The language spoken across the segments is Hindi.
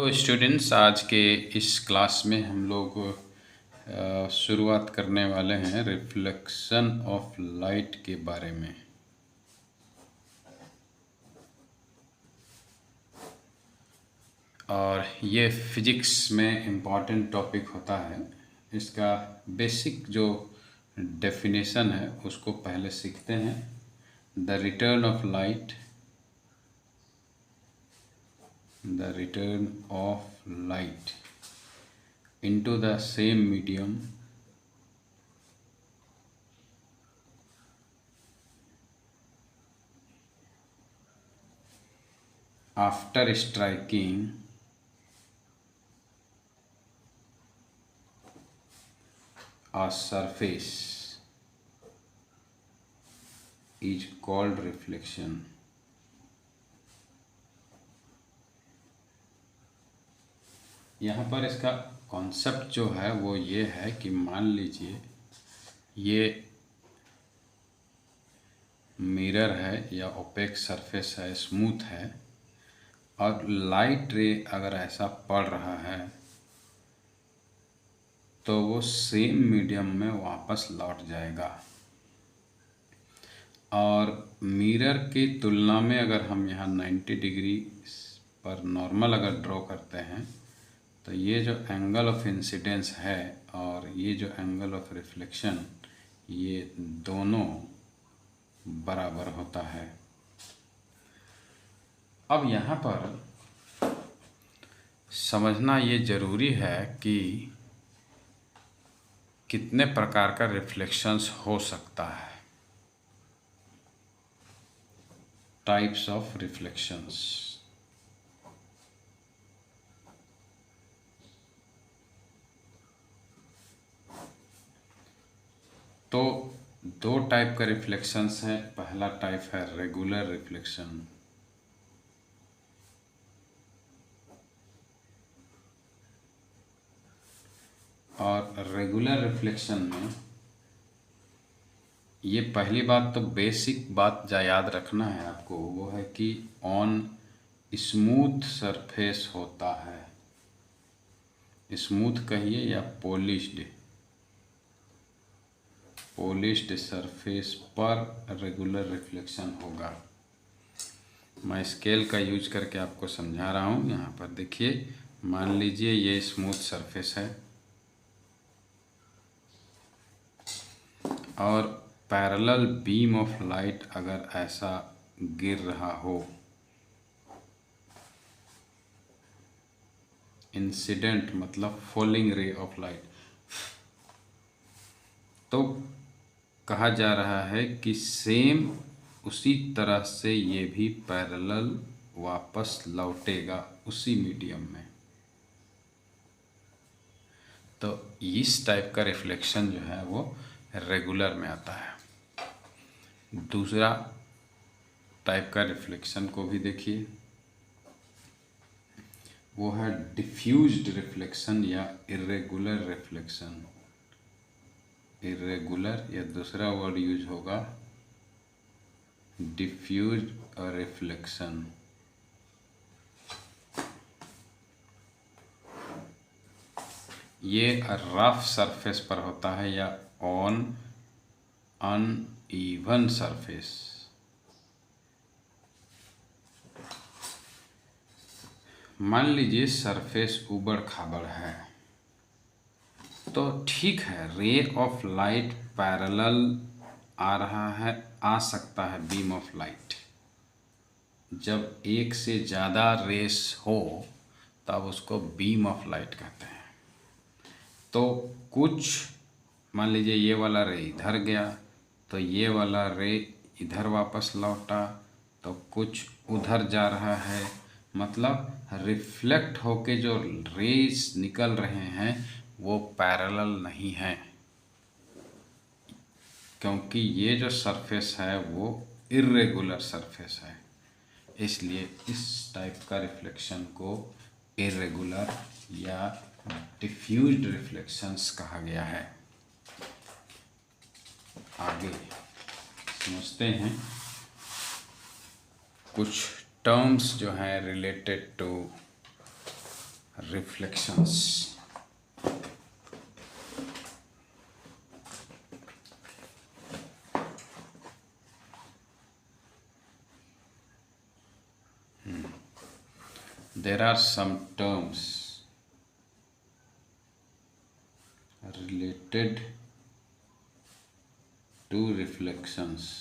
हेलो स्टूडेंट्स, आज के इस क्लास में हम लोग शुरुआत करने वाले हैं रिफ्लेक्शन ऑफ लाइट के बारे में। और ये फिजिक्स में इम्पॉर्टेंट टॉपिक होता है। इसका बेसिक जो डेफिनेशन है उसको पहले सीखते हैं। The return of light into the same medium after striking a surface is called reflection। यहाँ पर इसका कॉन्सेप्ट जो है वो ये है कि मान लीजिए ये मिरर है या ओपेक सरफेस है, स्मूथ है, और लाइट रे अगर ऐसा पड़ रहा है तो वो सेम मीडियम में वापस लौट जाएगा। और मिरर की तुलना में अगर हम यहाँ 90 डिग्री पर नॉर्मल अगर ड्रॉ करते हैं तो ये जो एंगल ऑफ इंसिडेंस है और ये जो एंगल ऑफ रिफ्लेक्शन, ये दोनों बराबर होता है। अब यहाँ पर समझना ये ज़रूरी है कि कितने प्रकार का रिफ्लेक्शंस हो सकता है, टाइप्स ऑफ रिफ्लेक्शंस। तो दो टाइप का रिफ्लेक्शंस है। पहला टाइप है रेगुलर रिफ्लेक्शन, और रेगुलर रिफ्लेक्शन में ये पहली बात तो बेसिक बात याद रखना है आपको, वो है कि ऑन स्मूथ सरफेस होता है। स्मूथ कहिए या पॉलिश्ड सरफेस पर रेगुलर रिफ्लेक्शन होगा। मैं स्केल का यूज करके आपको समझा रहा हूँ। यहाँ पर देखिए, मान लीजिए ये स्मूथ सरफेस है और पैरेलल बीम ऑफ लाइट अगर ऐसा गिर रहा हो, इंसिडेंट मतलब फॉलिंग रे ऑफ लाइट, तो कहा जा रहा है कि सेम उसी तरह से ये भी पैरेलल वापस लौटेगा उसी मीडियम में। तो इस टाइप का रिफ्लेक्शन जो है वो रेगुलर में आता है। दूसरा टाइप का रिफ्लेक्शन को भी देखिए, वो है डिफ्यूज्ड रिफ्लेक्शन या इरेगुलर रिफ्लेक्शन। इरेगुलर या दूसरा वर्ड यूज होगा डिफ्यूज रिफ्लेक्शन। ये रफ सरफेस पर होता है या ऑन अनइवन सरफेस। मान लीजिए सरफेस उबड़ खाबड़ है तो ठीक है, रे ऑफ लाइट पैरेलल आ रहा है, आ सकता है बीम ऑफ लाइट। जब एक से ज़्यादा रेस हो तब उसको बीम ऑफ लाइट कहते हैं। तो कुछ मान लीजिए ये वाला रे इधर गया तो ये वाला रे इधर वापस लौटा, तो कुछ उधर जा रहा है, मतलब रिफ्लेक्ट होके जो रेस निकल रहे हैं वो पैरेलल नहीं है, क्योंकि ये जो सरफेस है वो इरेगुलर सरफेस है। इसलिए इस टाइप का रिफ्लेक्शन को इरेगुलर या डिफ्यूज्ड रिफ्लेक्शंस कहा गया है। आगे समझते हैं कुछ टर्म्स जो हैं related to reflections. There are some terms related to reflections.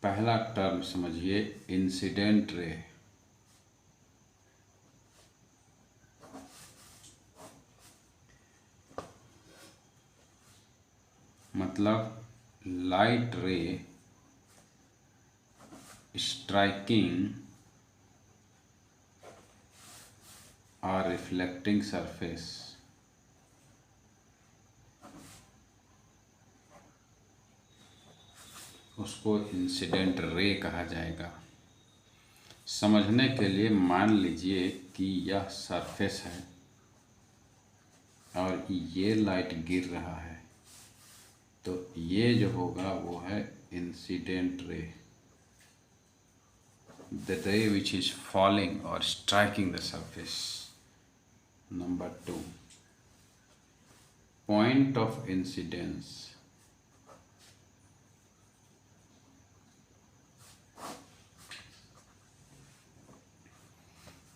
पहला टर्म समझिए, इंसिडेंट रे। मतलब लाइट रे स्ट्राइकिंग और रिफ्लेक्टिंग सरफेस। उसको इंसिडेंट रे कहा जाएगा। समझने के लिए मान लीजिए कि यह सरफेस है और ये लाइट गिर रहा है, तो ये जो होगा वो है incident ray, the ray which is falling और striking the surface. Number 2, point of incidence.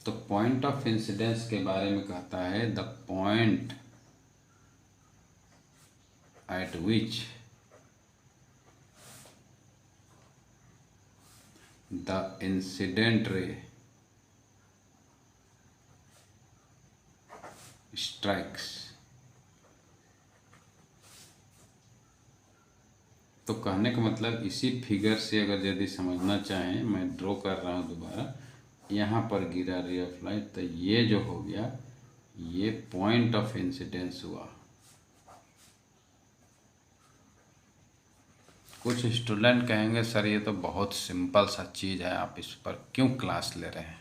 तो पॉइंट ऑफ इंसिडेंस के बारे में कहता है the point at which the incident ray strikes. तो कहने का मतलब इसी फिगर से अगर यदि समझना चाहें, मैं ड्रॉ कर रहा हूँ दोबारा, यहाँ पर गिरा रे ऑफ लाइट, तो ये जो हो गया ये पॉइंट ऑफ इंसिडेंस हुआ। कुछ स्टूडेंट कहेंगे सर ये तो बहुत सिंपल सा चीज़ है, आप इस पर क्यों क्लास ले रहे हैं?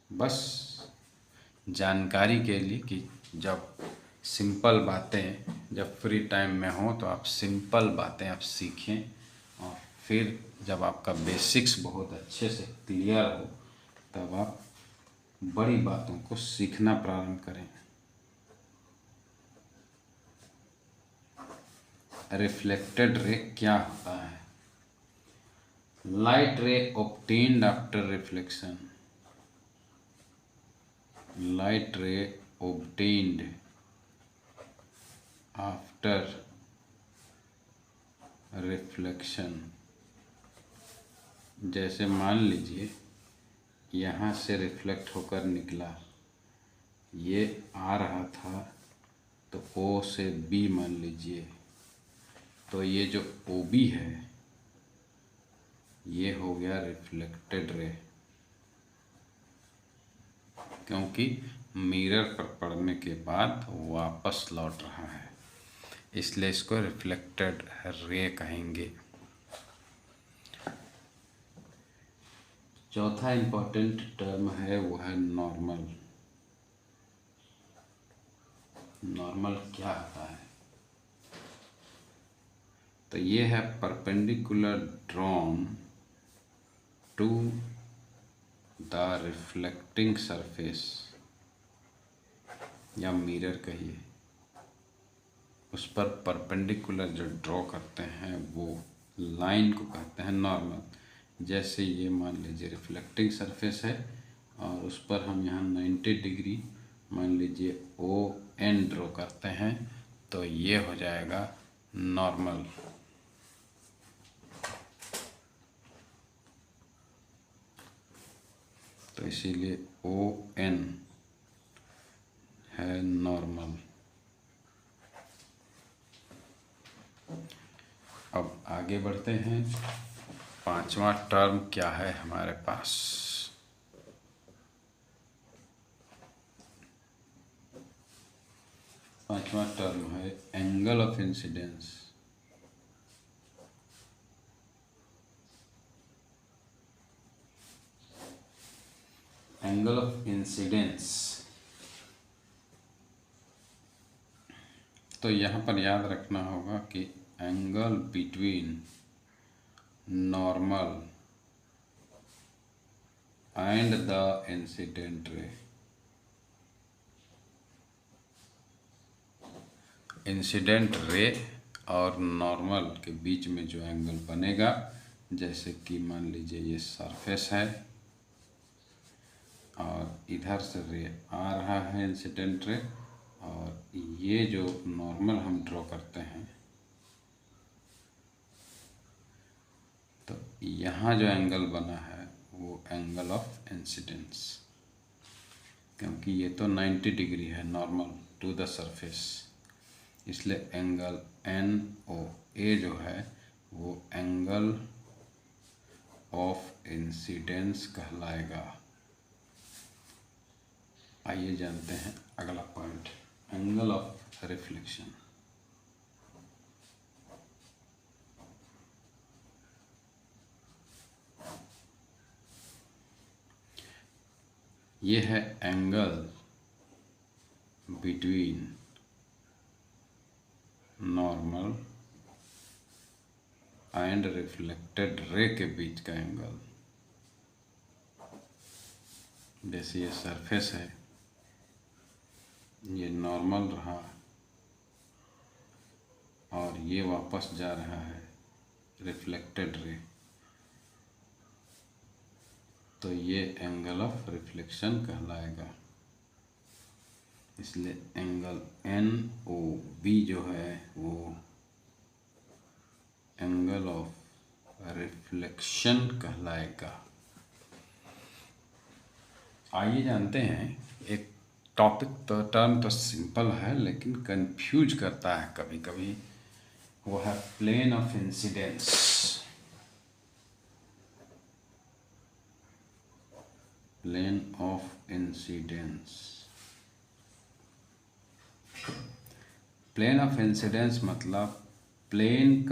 बस जानकारी के लिए कि जब सिंपल बातें, जब फ्री टाइम में हो तो आप सिंपल बातें आप सीखें, और फिर जब आपका बेसिक्स बहुत अच्छे से क्लियर हो तब आप बड़ी बातों को सीखना प्रारंभ करें। रिफ्लेक्टेड रे क्या होता है? लाइट रे ऑब्टेन्ड आफ्टर रिफ्लेक्शन। लाइट रे ऑब्टेन्ड आफ्टर रिफ्लेक्शन। जैसे मान लीजिए यहाँ से रिफ्लेक्ट होकर निकला, ये आ रहा था तो O से B मान लीजिए, तो ये जो OB है ये हो गया रिफ्लेक्टेड रे, क्योंकि मिरर पर पड़ने के बाद वापस लौट रहा है, इसलिए इसको रिफ्लेक्टेड रे कहेंगे। चौथा इम्पोर्टेंट टर्म है वो है नॉर्मल। नॉर्मल क्या होता है? तो ये है perpendicular drawn to the reflecting surface, या मिरर कहिए, उस पर परपेंडिकुलर जो ड्रॉ करते हैं वो लाइन को कहते हैं नॉर्मल। जैसे ये मान लीजिए रिफ्लेक्टिंग सरफेस है और उस पर हम यहाँ 90 डिग्री मान लीजिए ON ड्रॉ करते हैं, तो ये हो जाएगा नॉर्मल। तो इसीलिए ON है नॉर्मल। अब आगे बढ़ते हैं। पांचवा टर्म क्या है हमारे पास? पांचवा टर्म है angle of incidence. Angle of incidence, तो यहाँ पर याद रखना होगा कि angle between normal and the incident ray। Incident ray और नॉर्मल के बीच में जो एंगल बनेगा, जैसे कि मान लीजिए ये सरफेस है और इधर से रे आ रहा है इंसिडेंट रे, और ये जो नॉर्मल हम ड्रॉ करते हैं, तो यहाँ जो एंगल बना है वो एंगल ऑफ इंसिडेंस, क्योंकि ये तो 90 डिग्री है नॉर्मल टू द सरफेस, इसलिए एंगल NOA जो है वो एंगल ऑफ इंसिडेंस कहलाएगा। आइए जानते हैं अगला पॉइंट, एंगल ऑफ रिफ्लेक्शन। ये है angle between normal and reflected ray के बीच का एंगल। जैसे ये सरफेस है, ये नॉर्मल रहा और ये वापस जा रहा है रिफ्लेक्टेड रे, तो ये एंगल ऑफ रिफ्लेक्शन कहलाएगा। इसलिए एंगल NOB जो है वो एंगल ऑफ रिफ्लेक्शन कहलाएगा। आइए जानते हैं, एक टॉपिक तो टर्म तो सिंपल है लेकिन कंफ्यूज करता है कभी कभी, वो है plane of incidence. Plane of incidence, plane of incidence मतलब plane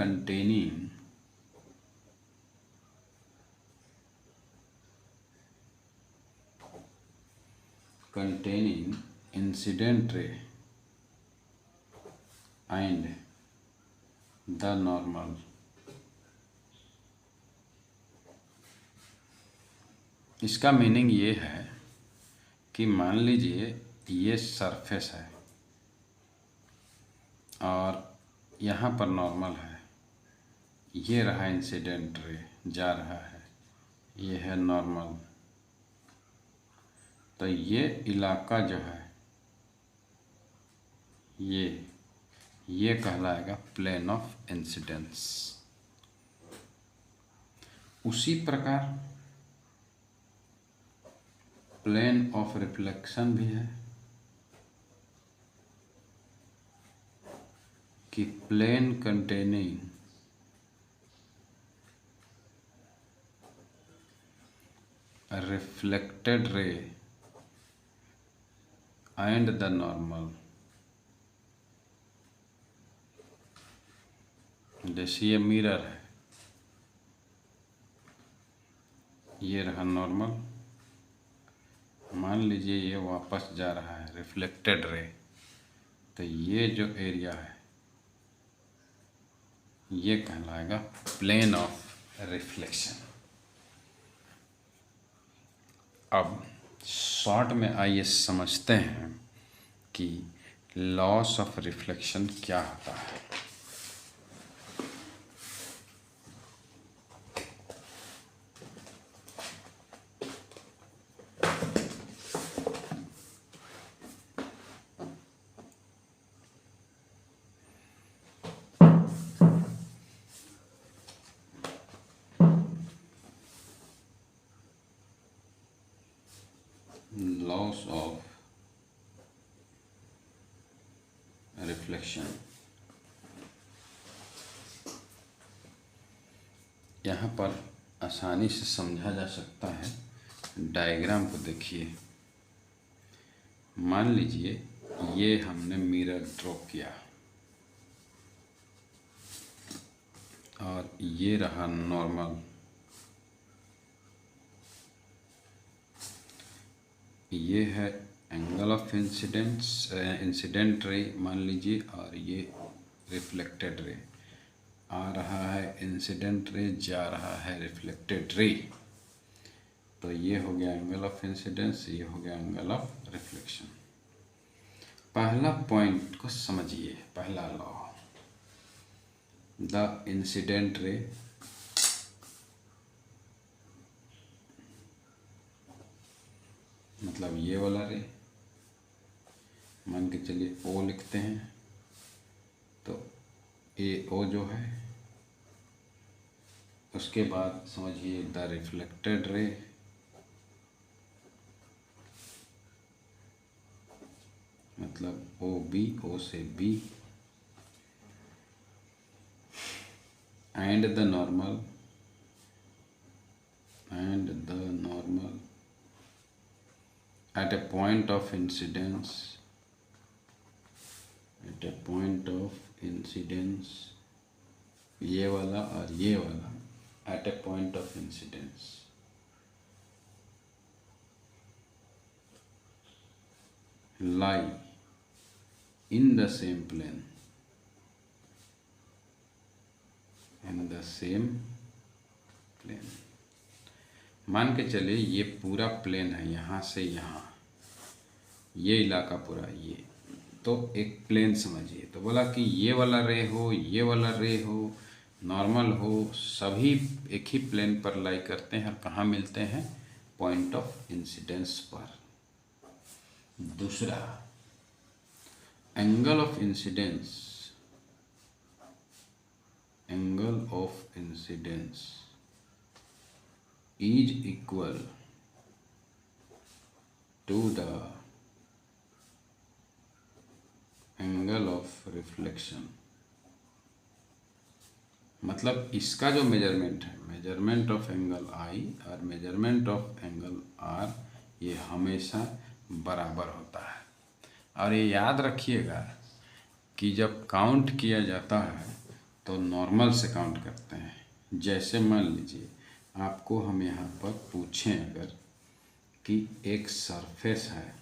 containing incident ray and the normal। इसका मीनिंग ये है कि मान लीजिए ये सरफेस है और यहाँ पर नॉर्मल है, ये रहा इंसिडेंट रे जा रहा है, ये है नॉर्मल, तो ये इलाका जो है ये कहलाएगा प्लेन ऑफ इंसिडेंस। उसी प्रकार प्लेन ऑफ रिफ्लेक्शन भी है कि plane containing reflected ray and the normal. जैसे ये मिरर है, ये रहा नॉर्मल, मान लीजिए ये वापस जा रहा है रिफ्लेक्टेड रे, तो ये जो एरिया है ये कहलाएगा प्लेन ऑफ रिफ्लेक्शन। अब शॉर्ट में आइए समझते हैं कि लॉस ऑफ रिफ्लेक्शन क्या होता है। लॉस ऑफ रिफ्लेक्शन, यहाँ पर आसानी से समझा जा सकता है। डायग्राम को देखिए, मान लीजिए ये हमने मिरर ड्रॉ किया और ये रहा नॉर्मल, ये है एंगल ऑफ इंसिडेंट रे मान लीजिए, और ये रिफ्लेक्टेड रे। आ रहा है इंसिडेंट रे, जा रहा है रिफ्लेक्टेड रे। तो ये हो गया एंगल ऑफ इंसिडेंस, ये हो गया एंगल ऑफ रिफ्लेक्शन। पहला पॉइंट को समझिए, पहला लॉ, द इंसिडेंट रे मतलब ये वाला रे, मान के चलिए ओ लिखते हैं, तो ए ओ जो है, उसके बाद समझिए द रिफ्लेक्टेड रे, मतलब ओ बी, ओ से बी, and the normal at a point of incidence, ये वाला और ये वाला at a point of incidence lie in the same plane, मान के चलिए ये पूरा प्लेन है, यहाँ से यहाँ ये इलाका पूरा, ये तो एक प्लेन समझिए। तो बोला कि ये वाला रे हो, ये वाला रे हो, नॉर्मल हो, सभी एक ही प्लेन पर लाई करते हैं और कहाँ मिलते हैं, पॉइंट ऑफ इंसिडेंस पर। दूसरा, angle of incidence is equal to the angle of reflection। मतलब इसका जो मेजरमेंट है, मेजरमेंट ऑफ एंगल I और मेजरमेंट ऑफ एंगल R, ये हमेशा बराबर होता है। और ये याद रखिएगा कि जब काउंट किया जाता है तो नॉर्मल से काउंट करते हैं। जैसे मान लीजिए आपको हम यहाँ पर पूछें अगर कि एक सरफेस है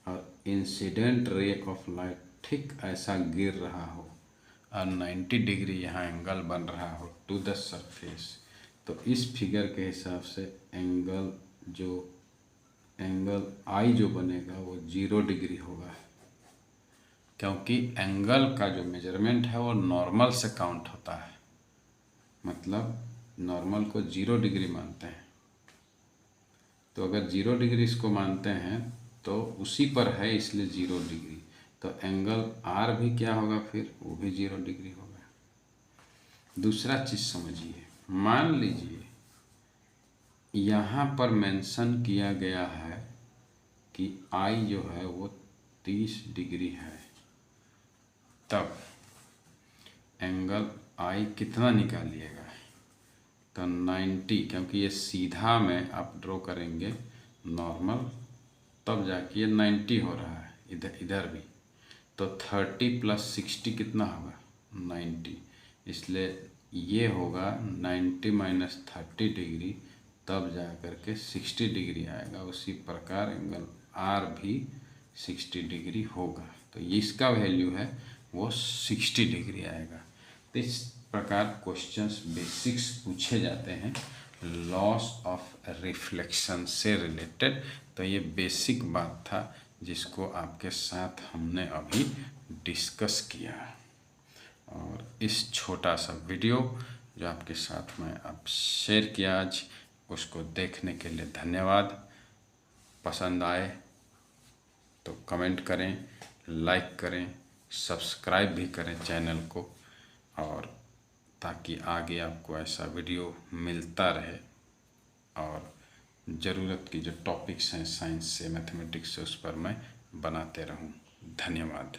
और इंसिडेंट रे ऑफ लाइट ठीक ऐसा गिर रहा हो और 90 डिग्री यहाँ एंगल बन रहा हो टू द सरफेस, तो इस फिगर के हिसाब से एंगल आई जो बनेगा वो 0 डिग्री होगा, क्योंकि एंगल का जो मेजरमेंट है वो नॉर्मल से काउंट होता है। मतलब नॉर्मल को 0 डिग्री मानते हैं, तो अगर 0 डिग्री इसको मानते हैं तो उसी पर है, इसलिए 0 डिग्री। तो एंगल आर भी क्या होगा फिर, वो भी 0 डिग्री होगा। दूसरा चीज़ समझिए, मान लीजिए यहाँ पर मेंशन किया गया है कि आई जो है वो 30 डिग्री है, तब एंगल आई कितना निकालिएगा, तो 90, क्योंकि ये सीधा में आप ड्रॉ करेंगे नॉर्मल, तब जाके ये 90 हो रहा है, इधर भी, तो 30 + 60 कितना होगा, 90, इसलिए ये होगा 90 - 30 डिग्री, तब जा कर के 60 डिग्री आएगा। उसी प्रकार एंगल आर भी 60 डिग्री होगा, तो इसका वैल्यू है वो 60 डिग्री आएगा। तो इस प्रकार क्वेश्चंस बेसिक्स पूछे जाते हैं लॉस ऑफ रिफ्लेक्शन से रिलेटेड। तो ये बेसिक बात था जिसको आपके साथ हमने अभी डिस्कस किया, और इस छोटा सा वीडियो जो आपके साथ में अब शेयर किया आज, उसको देखने के लिए धन्यवाद। पसंद आए तो कमेंट करें, लाइक करें, सब्सक्राइब भी करें चैनल को, और ताकि आगे आपको ऐसा वीडियो मिलता रहे, और ज़रूरत की जो टॉपिक्स हैं साइंस से, मैथमेटिक्स से, उस पर मैं बनाते रहूं। धन्यवाद।